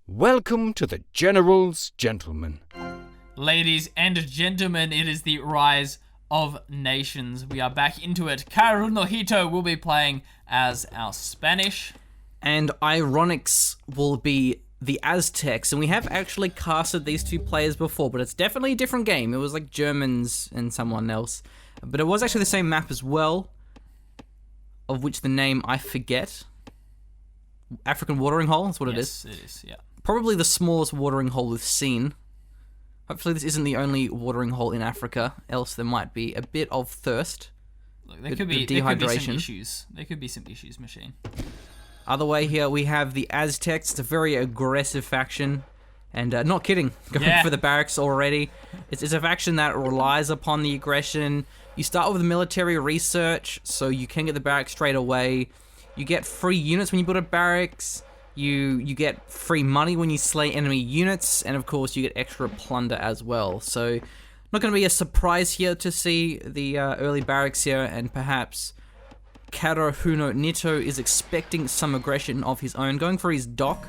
Welcome to the General's Gentlemen. Ladies and gentlemen, it is the Rise of Nations. We are back into it. Kaerunohito will be playing as our Spanish. And iRonikz will be the Aztecs. And we have actually casted these two players before, but it's definitely a different game. It was like Germans and someone else. But it was actually the same map as well, of which the name I forget. African watering hole is what it is. Yes, it is, yeah. Probably the smallest watering hole we've seen. Hopefully this isn't the only watering hole in Africa, else there might be a bit of thirst. Look, there could be some issues. There could be some issues, machine. Other way here, we have the Aztecs. It's a very aggressive faction. And not kidding, going for the barracks already. It's a faction that relies upon the aggression. You start with military research, so you can get the barracks straight away. You get free units when you build a barracks. You get free money when you slay enemy units, and of course you get extra plunder as well. So, not going to be a surprise here to see the early barracks here, and perhaps Kaerunohito is expecting some aggression of his own, going for his dock.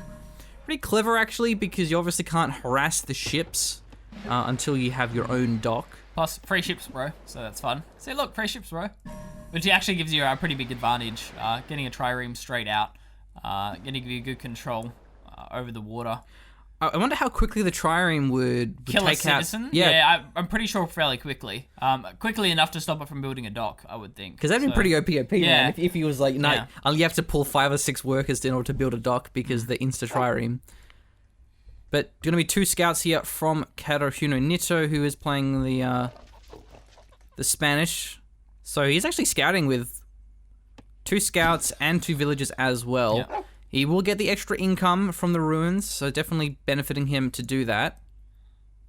Pretty clever actually, because you obviously can't harass the ships until you have your own dock. Plus, free ships, bro, so that's fun. See, look, free ships, bro. Which actually gives you a pretty big advantage, getting a trireme straight out. Going to give you good control over the water. I wonder how quickly the trireme would kill take a citizen. Out, I'm pretty sure fairly quickly. Quickly enough to stop it from building a dock, I would think. Because that'd be pretty OP, man. If he was like, no, Yeah. you have to pull 5 or 6 workers in order to build a dock because the insta trireme. But going to be 2 scouts here from Kaerunohito, who is playing the Spanish. So he's actually scouting with 2 scouts and 2 villagers as well. Yep. He will get the extra income from the ruins, so definitely benefiting him to do that.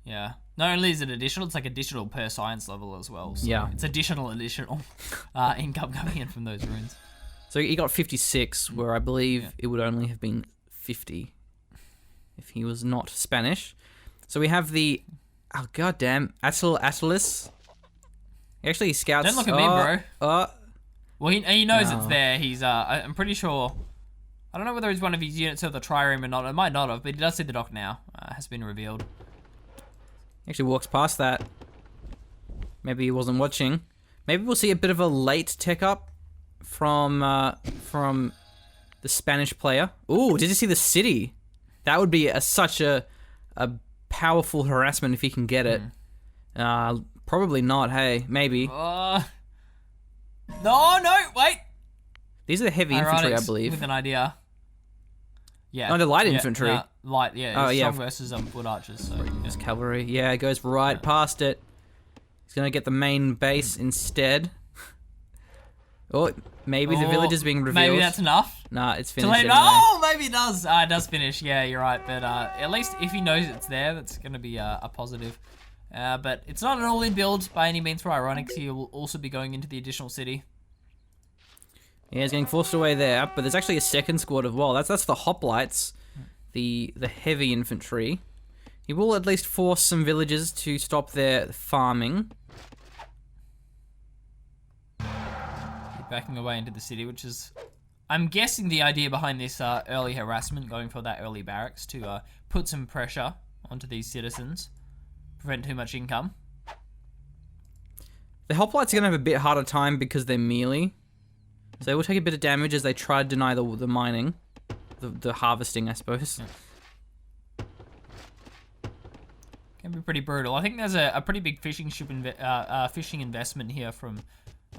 Yeah. Not only is it additional, it's like additional per science level as well. So yeah. It's additional income coming in from those ruins. So he got 56, where I believe it would only have been 50 if he was not Spanish. So we have the, oh goddamn, Attalus. Actually, he scouts. Don't look at me, bro. Well, he knows it's there. He's, I'm pretty sure. I don't know whether it's one of his units of the trireme or not. It might not have, but he does see the dock now. Has been revealed. He actually walks past that. Maybe he wasn't watching. Maybe we'll see a bit of a late tech up from the Spanish player. Ooh, did you see the city? That would be such a powerful harassment if he can get it. Probably not. Hey, maybe. No, wait. These are the heavy infantry, I believe. With an idea. Yeah. Oh, the light infantry. Light, yeah. Oh, yeah. Strong versus foot archers. So, Just cavalry. Yeah, it goes right past it. He's gonna get the main base instead. Oh, maybe the village is being revealed. Maybe that's enough. Nah, it's finished. Anyway. Oh, maybe it does. It does finish. Yeah, you're right. But at least if he knows it's there, that's gonna be a positive. But it's not an all-in build by any means for iRonikz. He will also be going into the additional city. Yeah, he's getting forced away there, but there's actually a second squad as well. That's the hoplites, the heavy infantry. He will at least force some villagers to stop their farming. Backing away into the city, which is, I'm guessing, the idea behind this early harassment, going for that early barracks to put some pressure onto these citizens, prevent too much income. The hoplites are going to have a bit harder time because they're melee. So they will take a bit of damage as they try to deny the mining. The harvesting, I suppose. Yeah. Can be pretty brutal. I think there's a pretty big fishing investment here from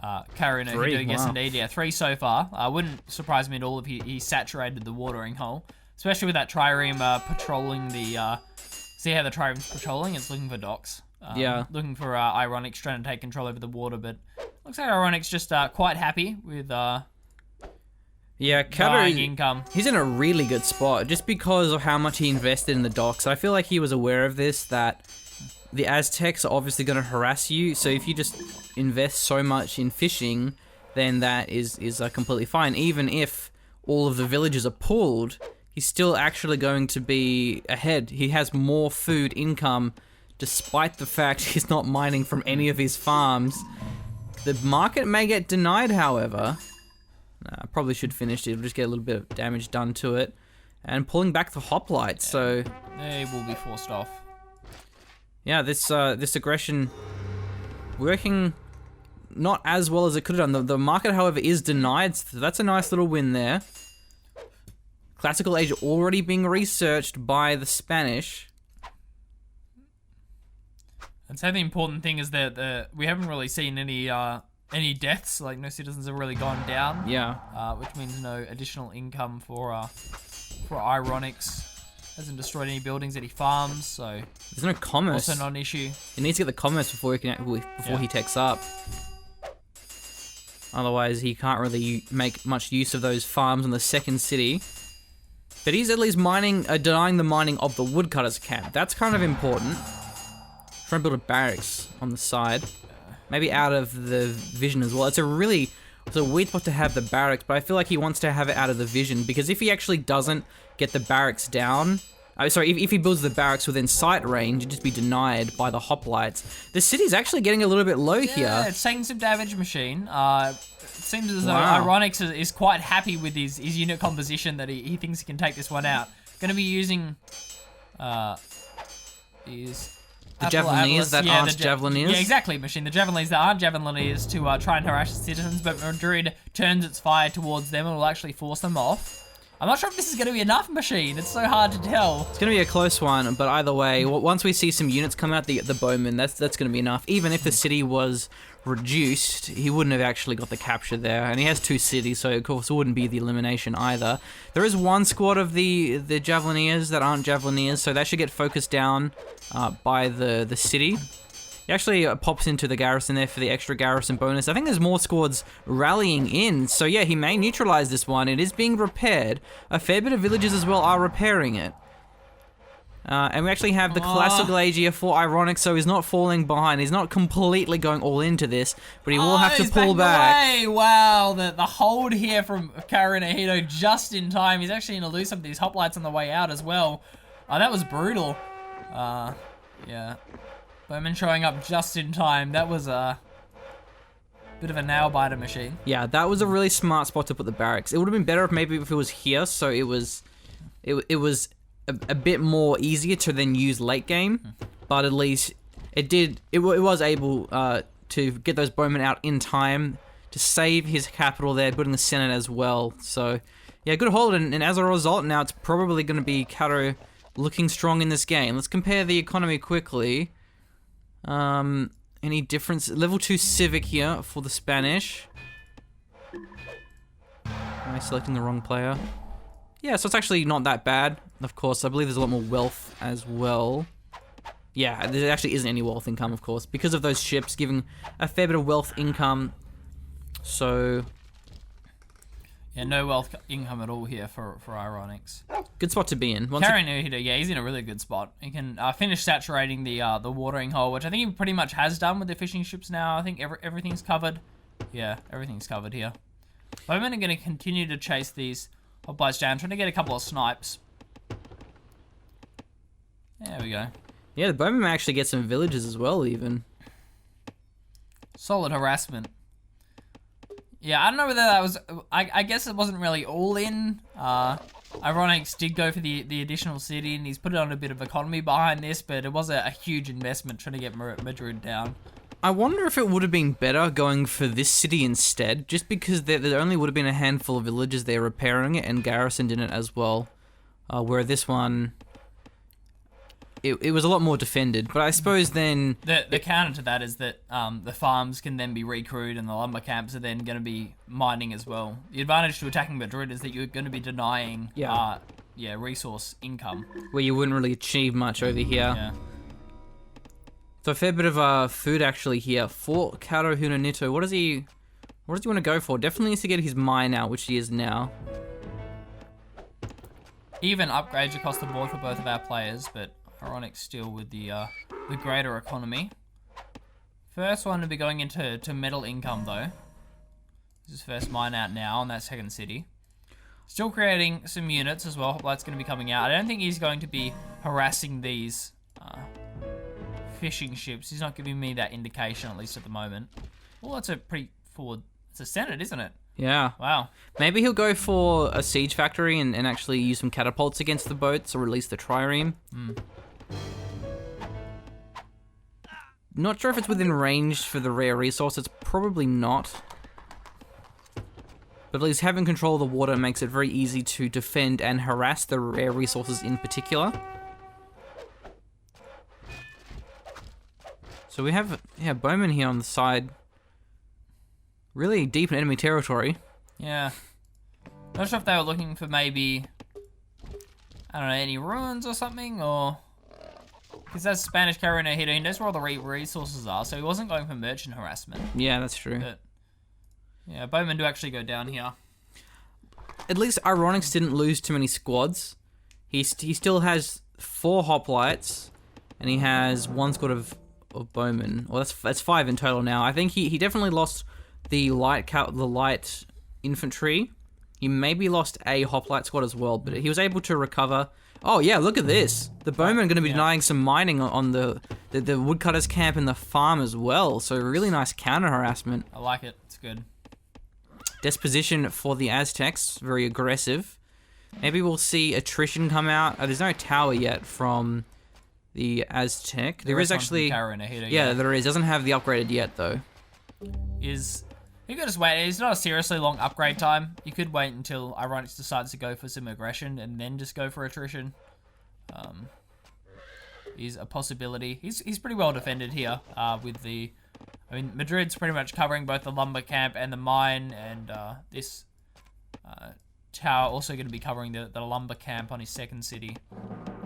Kaerunohito. Yes, indeed. Yeah, 3 so far. Wouldn't surprise me at all if he saturated the watering hole. Especially with that trireme patrolling the... see how the trireme's patrolling? It's looking for docks. Looking for iRonikz trying to take control over the water, but looks like iRonikz just quite happy with buying income. He's in a really good spot just because of how much he invested in the docks. I feel like he was aware of this, that the Aztecs are obviously going to harass you, so if you just invest so much in fishing, then that is completely fine. Even if all of the villages are pulled, he's still actually going to be ahead. He has more food income despite the fact he's not mining from any of his farms. The market may get denied, however. I probably should finish it. It'll just get a little bit of damage done to it. and pulling back the hoplites. So they will be forced off. Yeah, this aggression working not as well as it could have done. The market, however, is denied, so that's a nice little win there. Classical age already being researched by the Spanish. I'd say the important thing is that we haven't really seen any deaths. Like, no citizens have really gone down. Yeah. Which means no additional income for iRonikz. Hasn't destroyed any buildings that he farms, so there's no commerce. Also not an issue. He needs to get the commerce before he takes up. Otherwise, he can't really make much use of those farms in the second city. But he's at least denying the mining of the woodcutters camp. That's kind of important. Trying to build a barracks on the side. Maybe out of the vision as well. It's a weird spot to have the barracks, but I feel like he wants to have it out of the vision, because if he actually doesn't get the barracks down... if he builds the barracks within sight range, it'd just be denied by the hoplites. The city's actually getting a little bit low here. Yeah, it's taking some damage, Machine. It seems as though iRonikz is quite happy with his unit composition, that he thinks he can take this one out. Gonna be using... The Javelineers that aren't Javelineers? Yeah, exactly, Machine. The Javelineers that aren't Javelineers to try and harass the citizens, but Madrid turns its fire towards them and will actually force them off. I'm not sure if this is going to be enough, Machine. It's so hard to tell. It's going to be a close one, but either way, once we see some units come out, the bowmen, that's going to be enough. Even if the city was reduced, he wouldn't have actually got the capture there. And he has 2 cities, so of course it wouldn't be the elimination either. There is 1 squad of the Javelineers that aren't Javelineers, so that should get focused down by the city. He actually pops into the garrison there for the extra garrison bonus. I think there's more squads rallying in, so yeah, he may neutralize this one. It is being repaired. A fair bit of villages as well are repairing it. And we actually have the classical age here for iRonikz, so he's not falling behind. He's not completely going all into this, but he will have to pull back. Wow, the hold here from Kaerunohito just in time. He's actually going to lose some of these hoplites on the way out as well. That was brutal. Yeah. Bowman showing up just in time. That was a bit of a nail-biter, Machine. Yeah, that was a really smart spot to put the barracks. It would have been better if it was here, so it was a bit more easier to then use late game, but at least it was able to get those bowmen out in time to save his capital there, building the Senate as well. So yeah, good hold, and as a result, now it's probably going to be Kato looking strong in this game. Let's compare the economy quickly. Any difference? Level 2 civic here for the Spanish. Am I selecting the wrong player? Yeah, so it's actually not that bad. Of course, I believe there's a lot more wealth as well. Yeah, there actually isn't any wealth income, of course, because of those ships giving a fair bit of wealth income. So... yeah, no wealth income at all here for iRonikz. Good spot to be in. Kaerunohito, yeah, he's in a really good spot. He can finish saturating the watering hole, which I think he pretty much has done with the fishing ships now. I think everything's covered. Yeah, everything's covered here. Bowmen are going to continue to chase these hoplites down, trying to get a couple of snipes. There we go. Yeah, the bowmen may actually get some villages as well, even. Solid harassment. Yeah, I don't know whether that was... I guess it wasn't really all in. iRonikz did go for the additional city, and he's put it on a bit of economy behind this, but it was a huge investment trying to get Madrid down. I wonder if it would have been better going for this city instead, just because there only would have been a handful of villages there repairing it and garrisoned in it as well. Where this one... It was a lot more defended, but I suppose then... The counter to that is that the farms can then be recrewed and the lumber camps are then going to be mining as well. The advantage to attacking Madrid is that you're going to be denying resource income. Where you wouldn't really achieve much over here. Yeah. So a fair bit of food actually here for Kaerunohito. What does he want to go for? Definitely needs to get his mine out, which he is now. Even upgrades across the board for both of our players, but iRonikz still with the greater economy. First one to be going into metal income though. This is first mine out now on that second city. Still creating some units as well. That's going to be coming out. I don't think he's going to be harassing these fishing ships. He's not giving me that indication, at least at the moment. Well, that's a pretty forward... it's a Senate, isn't it? Yeah. Wow. Maybe he'll go for a siege factory and actually use some catapults against the boats or release the trireme. Not sure if it's within range for the rare resource. It's probably not. But at least having control of the water makes it very easy to defend and harass the rare resources in particular. So we have bowmen here on the side. Really deep in enemy territory. Yeah. Not sure if they were looking for maybe, I don't know, any ruins or something, or... Because that's Spanish Kaerunohito, he knows where all the resources are, so he wasn't going for merchant harassment. Yeah, that's true. But, yeah, bowmen do actually go down here. At least iRonikz didn't lose too many squads. He still has 4 hoplites, and he has 1 squad of bowmen. Well, that's 5 in total now. I think he definitely lost the light infantry. He maybe lost a hoplite squad as well, but he was able to recover. Oh yeah, look at this. The bowmen are going to be denying some mining on the woodcutters camp and the farm as well. So really nice counter harassment. I like it. It's good. Disposition for the Aztecs, very aggressive. Maybe we'll see attrition come out. There's no tower yet from the Aztec. There is actually... Yeah, there is. Doesn't have the upgraded yet though. You could just wait. It's not a seriously long upgrade time. You could wait until iRonikz decides to go for some aggression and then just go for attrition. Is a possibility. He's pretty well defended here with the... I mean, Madrid's pretty much covering both the lumber camp and the mine, and this tower also going to be covering the lumber camp on his second city.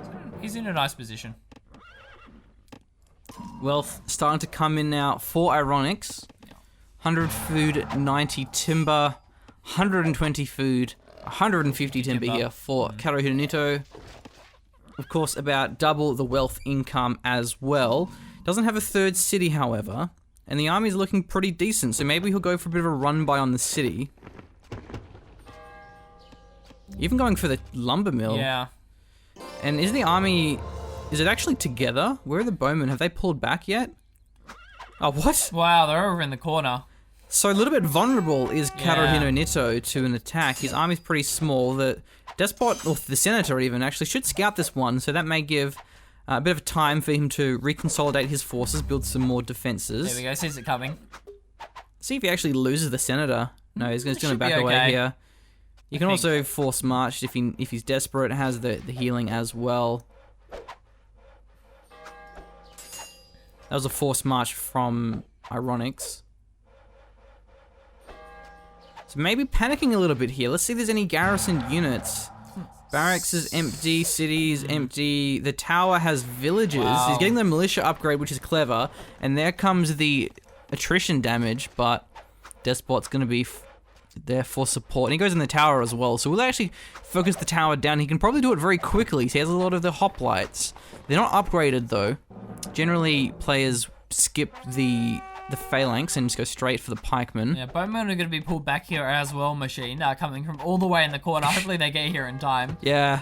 So he's in a nice position. Wealth starting to come in now for iRonikz. 100 food, 90 timber, 120 food, 150 timber here for Kaerunohito. Of course, about double the wealth income as well. Doesn't have a third city, however, and the army's looking pretty decent, so maybe he'll go for a bit of a run-by on the city. Even going for the lumber mill. Yeah. And is the army... Is it actually together? Where are the bowmen? Have they pulled back yet? Oh, what? Wow, they're over in the corner. So a little bit vulnerable is Kaerunohito to an attack. His army's pretty small. The despot, or the senator even, actually should scout this one, so that may give a bit of time for him to reconsolidate his forces, build some more defenses. There we go, sees it coming. See if he actually loses the senator. No, he's going to back away here. You can also force march if he's desperate. It has the healing as well. That was a forced march from iRonikz. So maybe panicking a little bit here. Let's see if there's any garrisoned units. Barracks is empty, cities empty. The tower has villages. Wow. He's getting the militia upgrade, which is clever. And there comes the attrition damage, but Despot's going to be there for support. And he goes in the tower as well. So we'll actually focus the tower down. He can probably do it very quickly. He has a lot of the hoplites. They're not upgraded though. Generally, players skip the phalanx and just go straight for the pikemen. Yeah, bowmen are going to be pulled back here as well, Machine, coming from all the way in the corner. Hopefully they get here in time. Yeah.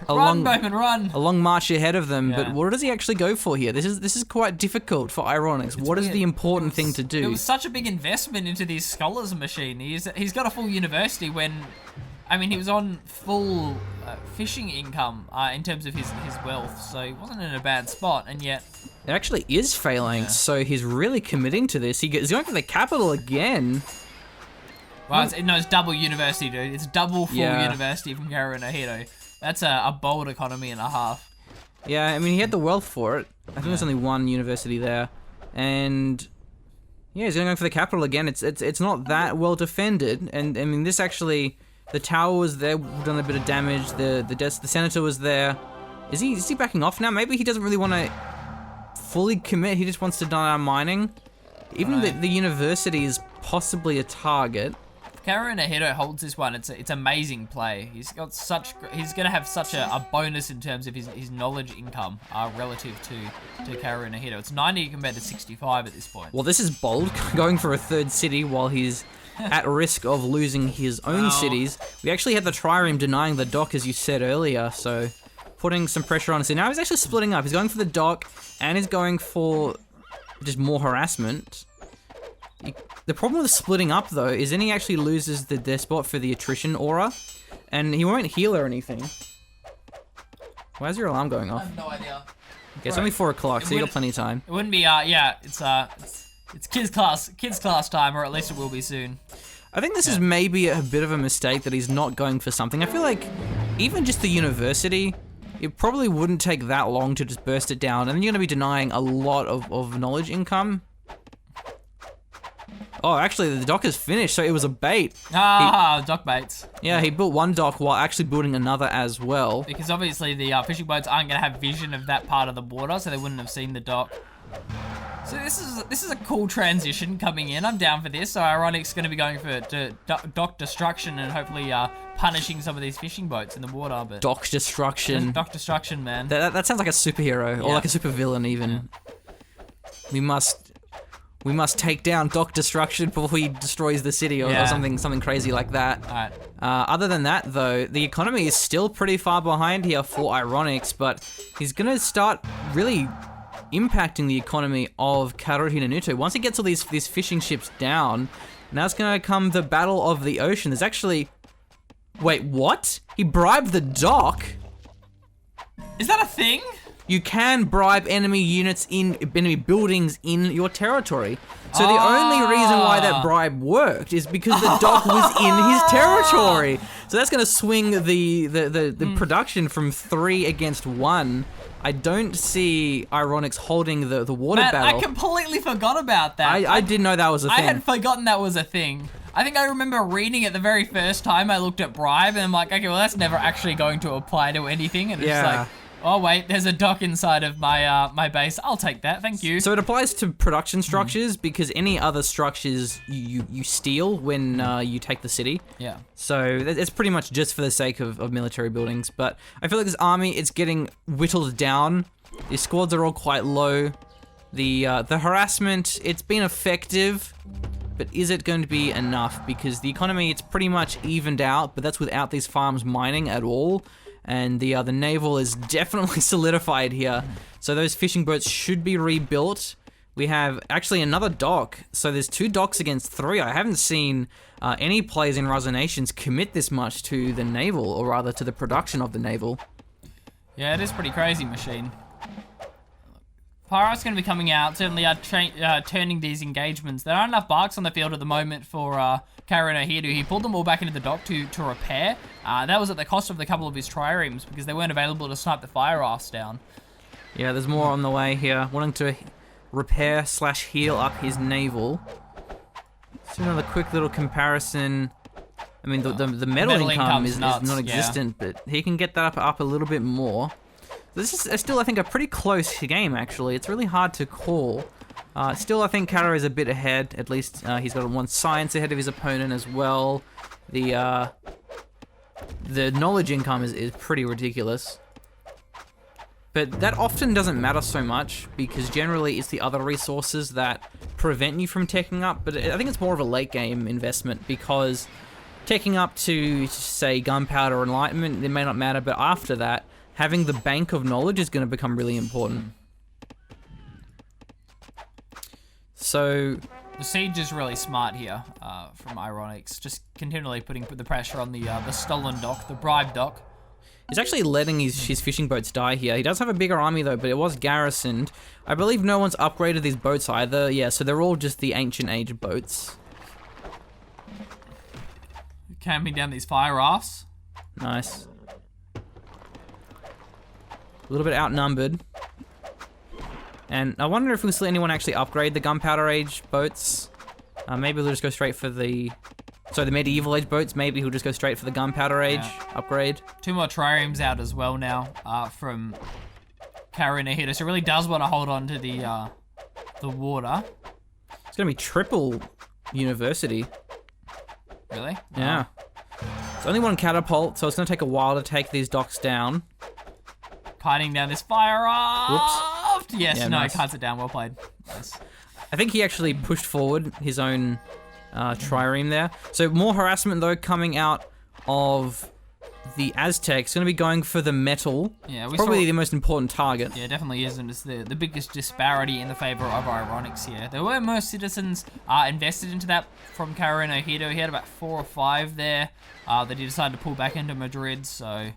Run, bowmen, run! A long march ahead of them, Yeah. but what does he actually go for here? This is quite difficult for iRonikz. What is the important thing to do? It was such a big investment into these scholars, Machine. He's got a full university when... I mean, he was on full fishing income in terms of his wealth, so he wasn't in a bad spot, and yet... It actually is phalanx, so he's really committing to this. He's going for the capital again. Well, it's double university, dude. It's double full university from Kaerunohito. That's a bold economy and a half. Yeah, I mean, he had the wealth for it. I think there's only one university there. And... yeah, he's going to go for the capital again. It's not that well defended, and I mean, this actually... The tower was there, done a bit of damage. The senator was there. Is he backing off now? Maybe he doesn't really want to fully commit. He just wants to die on mining. Even the university is possibly a target. If Kaerunohito holds this one, it's amazing play. He's going to have such a bonus in terms of his knowledge income relative to Kaerunohito. It's 90 compared to 65 at this point. Well, this is bold, going for a third city while he's at risk of losing his own cities. We actually had the trireme denying the dock, as you said earlier, so putting some pressure on us. Now he's actually splitting up. He's going for the dock, and he's going for just more harassment. The problem with splitting up, though, is then he actually loses the despot for the attrition aura, and he won't heal or anything. Why is your alarm going I off? have no idea. Okay, it's only 4 o'clock, so you got plenty of time. It wouldn't be, yeah, it's kids class time, or at least it will be soon. I think this is maybe a bit of a mistake that he's not going for something. I feel like even just the university, it probably wouldn't take that long to just burst it down, and then you're going to be denying a lot of knowledge income. Oh, actually, the dock is finished, so it was a bait. Dock baits. Yeah, he built one dock while actually building another as well. Because obviously the fishing boats aren't going to have vision of that part of the water, so they wouldn't have seen the dock. So this is a cool transition coming in. I'm down for this. So iRonikz going to be going for dock destruction and hopefully punishing some of these fishing boats in the water. But Dock destruction. Dock destruction, man. That sounds like a superhero or like a supervillain even. Yeah. We must take down Dock Destruction before he destroys the city or something crazy like that. Alright. Other than that, though, the economy is still pretty far behind here for iRonikz, but he's going to start really impacting the economy of Kaerunohito. Once he gets all these fishing ships down, now it's going to come the Battle of the Ocean. There's actually... Wait, what? He bribed the dock? Is that a thing? You can bribe enemy units in enemy buildings in your territory. So the only reason why that bribe worked is because the dock was in his territory. So that's going to swing the production from 3 against 1. I don't see iRonikz holding the water battle. I completely forgot about that. I didn't know that was a thing. I had forgotten that was a thing. I think I remember reading it the very first time I looked at bribe, and I'm like, okay, well that's never actually going to apply to anything. And it's like, oh wait, there's a dock inside of my my base. I'll take that, thank you. So it applies to production structures because any other structures you steal when you take the city. Yeah. So it's pretty much just for the sake of military buildings. But I feel like this army, it's getting whittled down. The squads are all quite low. The harassment, it's been effective, but is it going to be enough? Because the economy, it's pretty much evened out, but that's without these farms mining at all. And the naval is definitely solidified here. So those fishing boats should be rebuilt. We have actually another dock. So there's 2 docks against 3. I haven't seen any players in Rise of Nations commit this much to the naval, or rather to the production of the naval. Yeah, it is pretty crazy, machine. Pyro's going to be coming out, certainly turning these engagements. There aren't enough barks on the field at the moment for Kaerunohito. He pulled them all back into the dock to repair. That was at the cost of a couple of his triremes because they weren't available to snipe the fire rafts down. Yeah, there's more on the way here. Wanting to repair / heal up his naval. Let's do another quick little comparison. I mean, the metal income is non-existent, but he can get that up a little bit more. This is still, I think, a pretty close game, actually. It's really hard to call. Still, I think Kara is a bit ahead. At least he's got 1 science ahead of his opponent as well. The knowledge income is pretty ridiculous. But that often doesn't matter so much, because generally it's the other resources that prevent you from teching up. But I think it's more of a late game investment, because teching up to, say, Gunpowder or Enlightenment, it may not matter, but after that, having the bank of knowledge is going to become really important. So the siege is really smart here from iRonikz, just continually putting the pressure on the stolen dock, the bribe dock. He's actually letting his fishing boats die here. He does have a bigger army though, but it was garrisoned. I believe no one's upgraded these boats either. Yeah, so they're all just the ancient age boats. Camping down these fire rafts. Nice. A little bit outnumbered. And I wonder if we'll see anyone actually upgrade the Gunpowder Age boats. Maybe we'll just go straight for the Medieval Age boats. Maybe he'll just go straight for the Gunpowder Age upgrade. 2 more triremes out as well now from Kaerunohito. So it really does want to hold on to the water. It's going to be triple university. Really? Yeah. It's only 1 catapult, so it's going to take a while to take these docks down. Kiting down this fire raft. Whoops. Yes, yeah, no, nice. Cuts it down. Well played. Nice. I think he actually pushed forward his own trireme there. So more harassment though coming out of the Aztec is going to be going for the metal. Yeah, probably the most important target. Yeah, definitely is, and it's the biggest disparity in the favor of iRonikz here. There were most citizens invested into that from Kaerunohito. He had about 4 or 5 there that he decided to pull back into Madrid, so...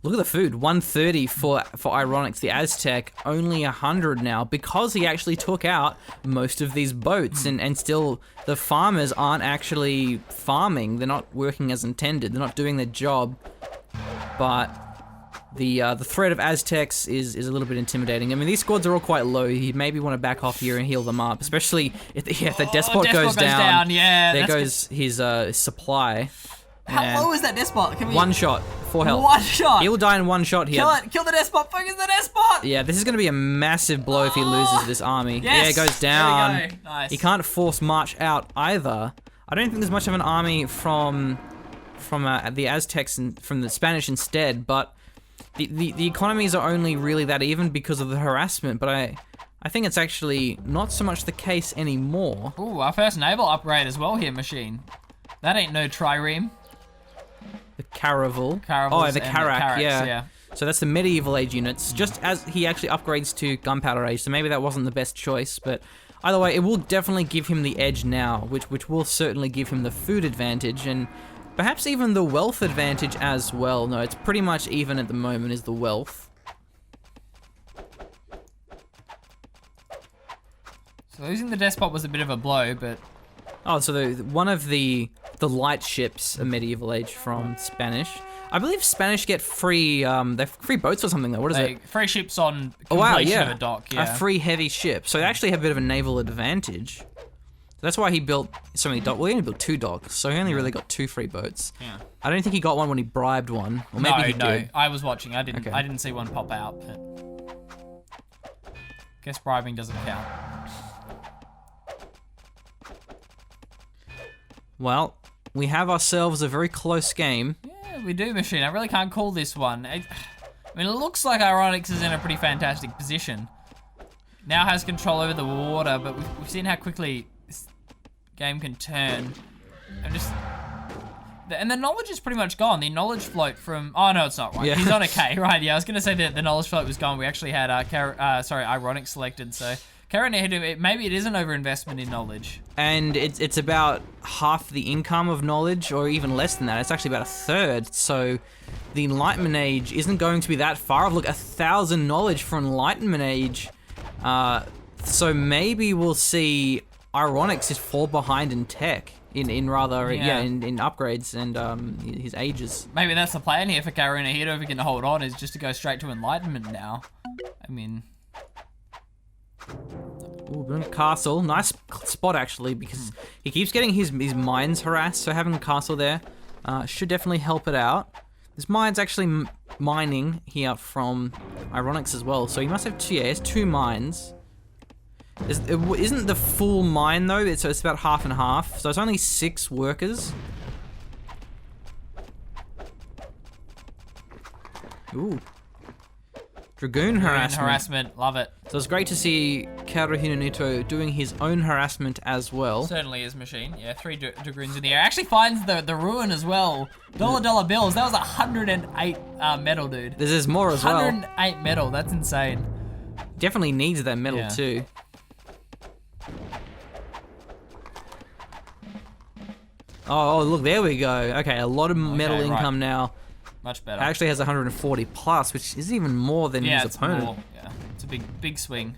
Look at the food, 130 for iRonikz. The Aztec, only 100 now, because he actually took out most of these boats, and still the farmers aren't actually farming. They're not working as intended. They're not doing their job. But the threat of Aztecs is a little bit intimidating. I mean, these squads are all quite low. You maybe want to back off here and heal them up, especially if the Despot goes down. Yeah, there goes his supply. How low is that Despot? Can we... 1 shot, 4 health. 1 shot. He'll die in 1 shot here. Kill it. Kill the Despot. Focus the Despot. Yeah, this is going to be a massive blow if he loses this army. Yes. Yeah, it goes down. There we go. Nice. He can't force march out either. I don't think there's much of an army from the Aztecs and from the Spanish instead, but the economies are only really that even because of the harassment. But I think it's actually not so much the case anymore. Ooh, our first naval upgrade as well here, Machine. That ain't no trireme. The Caravel. Oh, the Carac, yeah. So that's the medieval age units, just as he actually upgrades to Gunpowder age, so maybe that wasn't the best choice, but either way, it will definitely give him the edge now, which will certainly give him the food advantage, and perhaps even the wealth advantage as well. No, it's pretty much even at the moment is the wealth. So losing the Despot was a bit of a blow, but... Oh, so one of the light ships, a medieval age from Spanish. I believe Spanish get free, they're free boats or something though. What is it? Free ships on completion of a dock, yeah. A free heavy ship. So they actually have a bit of a naval advantage. That's why he built so many docks. Well, he only built 2 docks, so he only really got 2 free boats. Yeah. I don't think he got one when he bribed one. Or maybe he did. No, I was watching. I didn't. Okay. I didn't see one pop out. But guess bribing doesn't count. Well, we have ourselves a very close game. Yeah, we do, Machine. I really can't call this one. I mean, it looks like iRonikz is in a pretty fantastic position. Now has control over the water, but we've seen how quickly this game can turn. And the knowledge is pretty much gone. The knowledge float from... Oh, no, it's not right. Yeah. He's on a K, right? Yeah, I was going to say that the knowledge float was gone. We actually had iRonikz selected, so... Kaerunohito, maybe it is an overinvestment in knowledge. And it's about half the income of knowledge, or even less than that. It's actually about 1/3. So the Enlightenment Age isn't going to be that far off. Look, 1,000 knowledge for Enlightenment Age. So maybe we'll see iRonikz just fall behind in tech, in upgrades and his ages. Maybe that's the plan here for Kaerunohito if we can hold on, is just to go straight to Enlightenment now. I mean... Ooh, building a castle. Nice spot, actually, because he keeps getting his mines harassed, so having a castle there should definitely help it out. This mine's actually mining here from iRonikz as well, so he must have 2 mines. It isn't the full mine, though, so it's about half and half, so it's only 6 workers. Ooh. Dragoon harassment. Love it. So it's great to see Kaerunohito doing his own harassment as well. Certainly is, Machine. Yeah, 3 dragoons in the air. Actually finds the ruin as well. Dollar bills. That was 108 metal, dude. There's more as well. 108 metal. That's insane. Definitely needs that metal too. Oh, look, there we go. Okay, a lot of metal income now. Much better. Actually has 140 plus, which is even more than his opponent. More. Yeah, it's a big swing.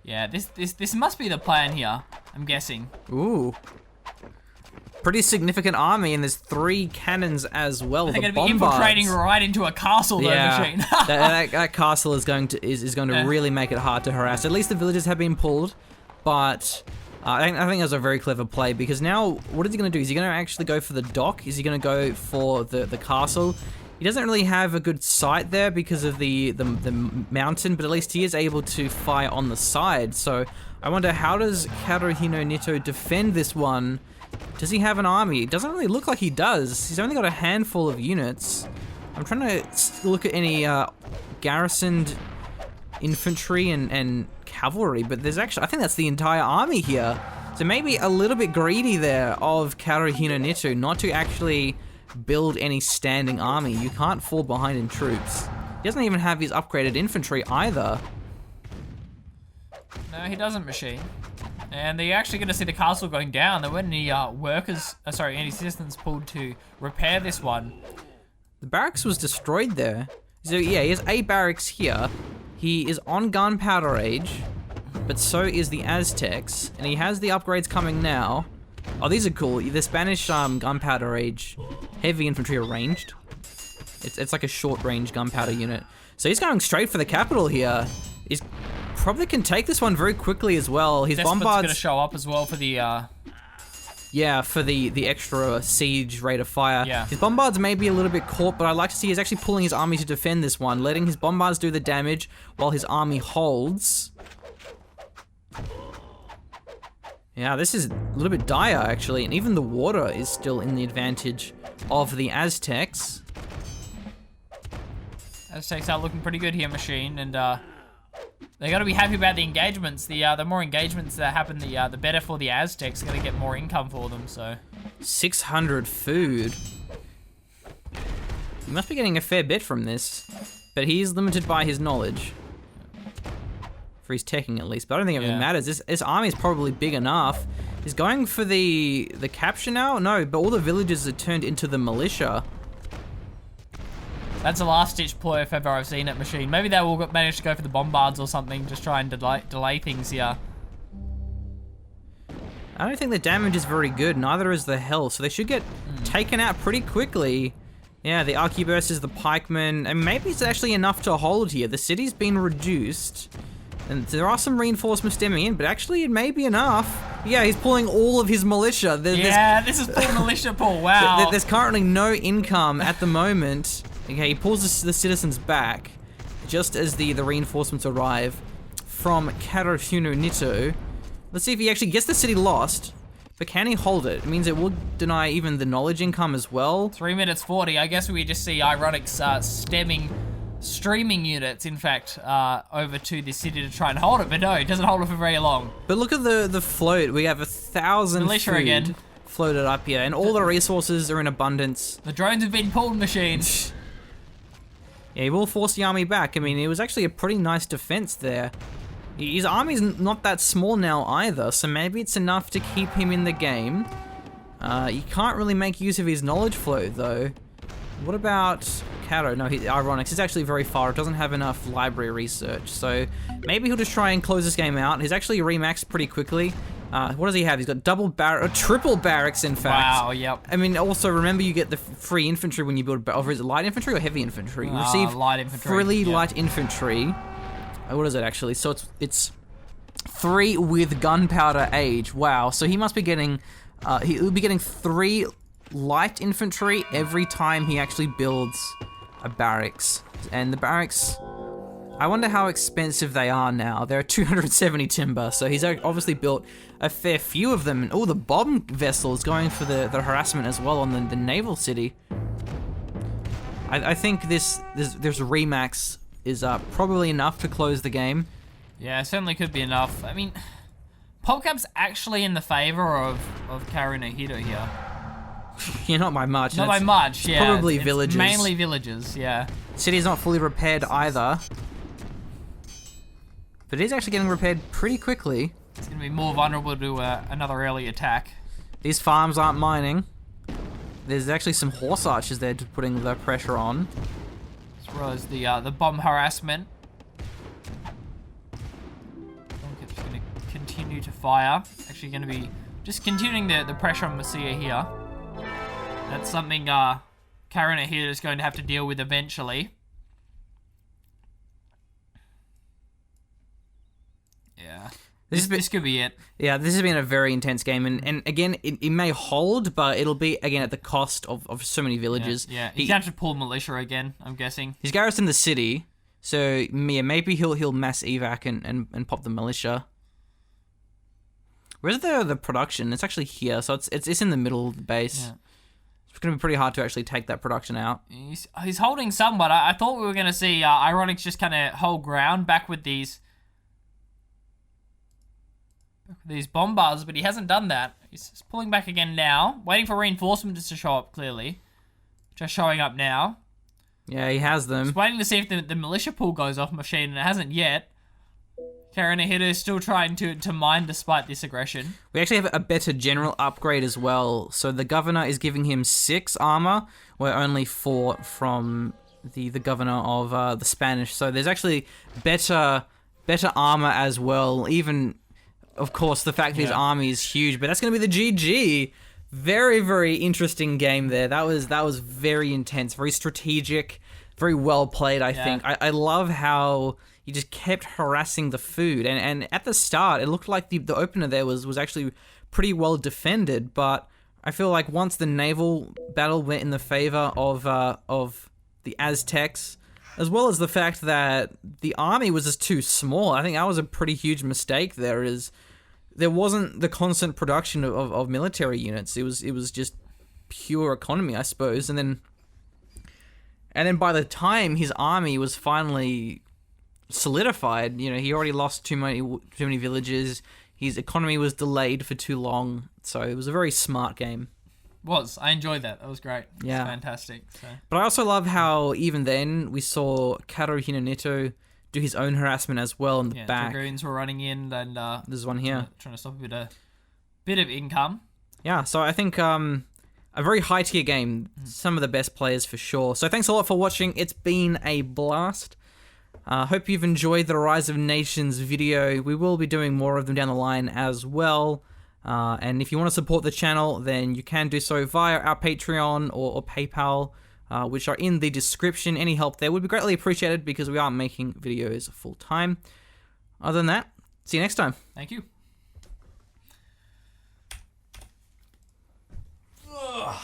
Yeah, this must be the plan here, I'm guessing. Ooh. Pretty significant army, and there's 3 cannons as well. They're going to be infiltrating right into a castle, though, Machine. that castle is going to really make it hard to harass. At least the villages have been pulled, but I think that's a very clever play, because now what is he going to do? Is he going to actually go for the dock? Is he going to go for the castle? He doesn't really have a good sight there because of the mountain, but at least he is able to fire on the side. So I wonder, how does Kaerunohito defend this one? Does he have an army? It doesn't really look like he does. He's only got a handful of units. I'm trying to look at any garrisoned infantry and cavalry, but there's actually, I think that's the entire army here. So maybe a little bit greedy there of Kaerunohito not to actually build any standing army. You can't fall behind in troops. He doesn't even have his upgraded infantry either. No, he doesn't, Machine. And they're actually going to see the castle going down. There weren't any any citizens pulled to repair this one. The barracks was destroyed there. So yeah, he has a barracks here. He is on Gunpowder Age, but so is the Aztecs, and he has the upgrades coming now. Oh, these are cool. The Spanish Gunpowder Age heavy infantry are ranged. It's like a short-range gunpowder unit. So he's going straight for the capital here. He's probably can take this one very quickly as well. His Despot's bombards going to show up as well for the yeah, for the extra siege rate of fire. Yeah. His bombards may be a little bit caught, but I'd like to see he's actually pulling his army to defend this one, letting his bombards do the damage while his army holds. Yeah, this is a little bit dire, actually, and even the water is still in the advantage of the Aztecs. Aztecs are looking pretty good here, Machine, and they got to be happy about the engagements. The more engagements that happen, the better for the Aztecs. Going to get more income for them. So 600 food. He must be getting a fair bit from this, but he is limited by his knowledge. For his teching at least, but I don't think it really matters. This army is probably big enough. He's going for the capture now? No, but all the villages are turned into the militia. That's a last-ditch ploy if ever I've seen it, Machine. Maybe they will manage to go for the bombards or something, just try and delay things here. I don't think the damage is very good, neither is the health, so they should get taken out pretty quickly. Yeah, the arquebuses, the pikemen, and maybe it's actually enough to hold here. The city's been reduced, and there are some reinforcements stemming in, but actually it may be enough. Yeah, he's pulling all of his militia. This is full militia pull, wow. There's currently no income at the moment. Okay, he pulls the citizens back just as the reinforcements arrive from Kaerunohito. Let's see if he actually gets the city lost, but can he hold it? It means it will deny even the knowledge income as well. 3 minutes 40. I guess we just see iRonikz streaming units, in fact, over to the city to try and hold it, but no, it doesn't hold it for very long. But look at the float. We have 1,000 militia food again floated up here, and all the resources are in abundance. The drones have been pulled, Machines. Yeah, he will force the army back. I mean, it was actually a pretty nice defense there. His army's not that small now either, so maybe it's enough to keep him in the game. You can't really make use of his knowledge flow, though. What about Kato? No, iRonikz is actually very far. It doesn't have enough library research, so maybe he'll just try and close this game out. He's actually remaxed pretty quickly. What does he have? He's got triple barracks, in fact. Wow, yep. I mean, also remember you get the free infantry when you build. Or is it light infantry or heavy infantry? You receive light infantry. Freely light infantry. What is it actually? So it's 3 with gunpowder age. Wow. So he must be getting. He'll be getting 3 light infantry every time he actually builds a barracks. And the barracks, I wonder how expensive they are now. They're 270 timber, so he's obviously built a fair few of them. And the bomb vessels going for the harassment as well on the naval city. I think this remax is probably enough to close the game. Yeah, it certainly could be enough. I mean, PopCap's actually in the favor of Kaerunohito here. Yeah, not by much. Not by much, yeah. Probably villages. Mainly villages, yeah. City's not fully repaired either. But it is actually getting repaired pretty quickly. It's going to be more vulnerable to another early attack. These farms aren't mining. There's actually some horse archers there putting the pressure on. As well as the bomb harassment. It's going to continue to fire. Actually going to be just continuing the pressure on Messiah here. That's something Kaerunohito is going to have to deal with eventually. Yeah. This could be it. Yeah, this has been a very intense game, and again, it may hold, but it'll be, again, at the cost of so many villages. Yeah. He's going to have to pull militia again, I'm guessing. He's garrisoned the city, so yeah, maybe he'll mass evac and pop the militia. Where's the production? It's actually here, so it's in the middle of the base. Yeah. It's going to be pretty hard to actually take that production out. He's holding somewhat. I thought we were going to see iRonikz just kind of hold ground back with these bombards, but he hasn't done that. He's pulling back again now, waiting for reinforcements to show up clearly. just showing up now. Yeah, he has them. Just waiting to see if the militia pool goes off machine, and it hasn't yet. Kaerunohito is still trying to mine despite this aggression. We actually have a better general upgrade as well. So the governor is giving him 6 armor, where only 4 from the governor of the Spanish. So there's actually better armor as well. Even, of course, the fact that his army is huge, but that's going to be the GG. Very, very interesting game there. That was very intense, very strategic, very well played, I think. I love how he just kept harassing the food. And at the start, it looked like the opener there was actually pretty well defended, but I feel like once the naval battle went in the favor of the Aztecs, as well as the fact that the army was just too small, I think that was a pretty huge mistake there wasn't the constant production of military units. It was just pure economy, I suppose. And then by the time his army was finally solidified, he already lost too many villages. His economy was delayed for too long. So it was a very smart game. I enjoyed that. That was great. Yeah. It was fantastic. So. But I also love how even then we saw Kaerunohito do his own harassment as well in the back. Dragoons were running in, and there's one here trying to stop a bit of income. Yeah, so I think a very high tier game. Some of the best players for sure. So thanks a lot for watching. It's been a blast. Hope you've enjoyed the Rise of Nations video. We will be doing more of them down the line as well. And if you want to support the channel, then you can do so via our Patreon or PayPal, which are in the description. Any help there would be greatly appreciated because we are making videos full time. Other than that, see you next time. Thank you. Ugh.